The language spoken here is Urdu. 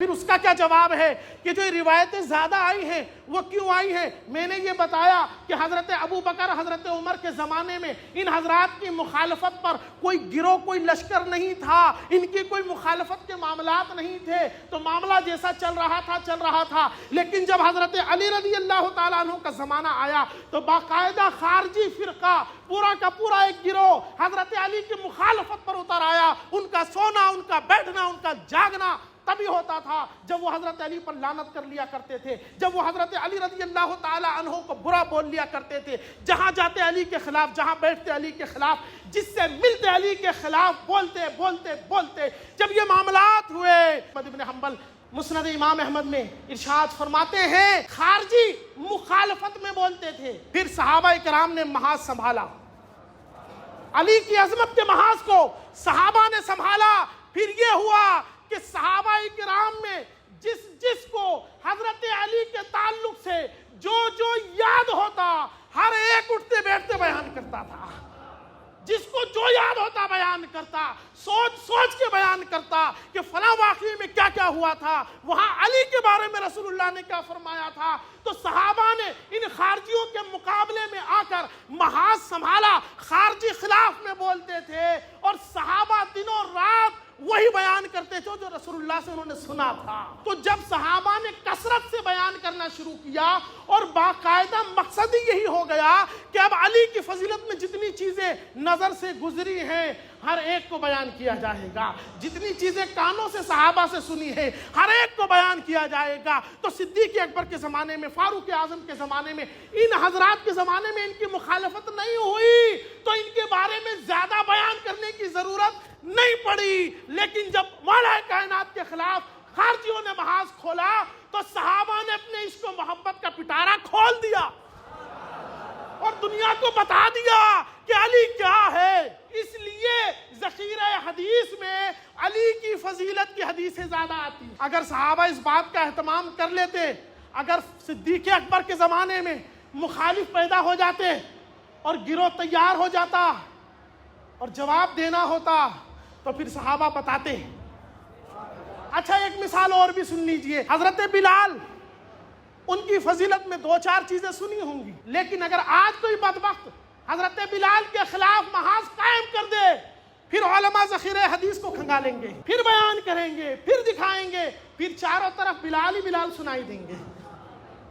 پھر اس کا کیا جواب ہے کہ جو روایتیں زیادہ آئی ہیں وہ کیوں آئی ہیں؟ میں نے یہ بتایا کہ حضرت ابو بکر حضرت عمر کے زمانے میں ان حضرات کی مخالفت پر کوئی گروہ کوئی لشکر نہیں تھا، ان کی کوئی مخالفت کے معاملات نہیں تھے، تو معاملہ جیسا چل رہا تھا لیکن جب حضرت علی رضی اللہ تعالیٰ عنہ کا زمانہ آیا تو باقاعدہ خارجی فرقہ پورا کا پورا ایک گروہ حضرت علی کی مخالفت پر اتر آیا۔ ان کا سونا، ان کا بیٹھنا، ان کا جاگنا تبھی ہوتا تھا جب وہ حضرت علی پر لعنت کر لیا کرتے تھے، جب وہ حضرت علی رضی اللہ تعالی عنہ کو برا بول لیا کرتے تھے، جہاں جاتے علی کے خلاف، جہاں بیٹھتے علی کے خلاف، جس سے ملتے علی کے خلاف بولتے جب یہ معاملات ہوئے۔ احمد بن حنبل مسند امام احمد میں ارشاد فرماتے ہیں خارجی مخالفت میں بولتے تھے، پھر صحابہ کرام نے محاذ سنبھالا، علی کی عظمت کے محاذ کو صحابہ نے سنبھالا۔ پھر یہ ہوا کہ صحابہ کرام میں جس کو حضرت علی کے تعلق سے جو یاد ہوتا ہر ایک اٹھتے بیٹھتے بیان کرتا تھا، جس کو جو یاد ہوتا بیان کرتا، سوچ کے بیان کرتا کہ فلاں واقعے میں کیا کیا ہوا تھا، وہاں علی کے بارے میں رسول اللہ نے کیا فرمایا تھا۔ تو صحابہ نے ان خارجیوں کے مقابلے میں آ کر محاذ سنبھالا، خارجی خلاف میں بولتے تھے اور صحابہ دنوں رات وہی بیان کرتے تھے جو رسول اللہ سے انہوں نے سنا تھا۔ تو جب صحابہ نے کثرت سے بیان کرنا شروع کیا اور باقاعدہ مقصد ہی یہی ہو گیا کہ اب علی کی فضیلت میں جتنی چیزیں نظر سے گزری ہیں ہر ایک کو بیان کیا جائے گا، جتنی چیزیں کانوں سے صحابہ سے سنی ہے ہر ایک کو بیان کیا جائے گا۔ تو صدیق اکبر کے زمانے میں، فاروق اعظم کے زمانے میں، ان حضرات کے زمانے میں ان کی مخالفت نہیں ہوئی تو ان کے بارے میں زیادہ بیان کرنے کی ضرورت نہیں پڑی۔ لیکن جب مولا کائنات کے خلاف خارجیوں نے محاذ کھولا تو صحابہ نے اپنے عشق و محبت کا پٹارا کھول دیا اور دنیا کو بتا دیا کہ علی کیا ہے۔ اس لیے ذخیرہ حدیث میں علی کی فضیلت کی حدیثیں زیادہ آتی۔ اگر صحابہ اس بات کا اہتمام کر لیتے، اگر صدیق اکبر کے زمانے میں مخالف پیدا ہو جاتے اور گروہ تیار ہو جاتا اور جواب دینا ہوتا تو پھر صحابہ بتاتے۔ اچھا ایک مثال اور بھی سن لیجئے، حضرت بلال، ان کی فضیلت میں دو چار چیزیں سنی ہوں گی، لیکن اگر آج کوئی بدبخت حضرت بلال کے خلاف محاذ قائم کر دے پھر علماء ذخیرہ حدیث کو کھنگالیں گے، پھر بیان کریں گے، پھر دکھائیں گے، پھر چاروں طرف بلال ہی بلال سنائی دیں گے۔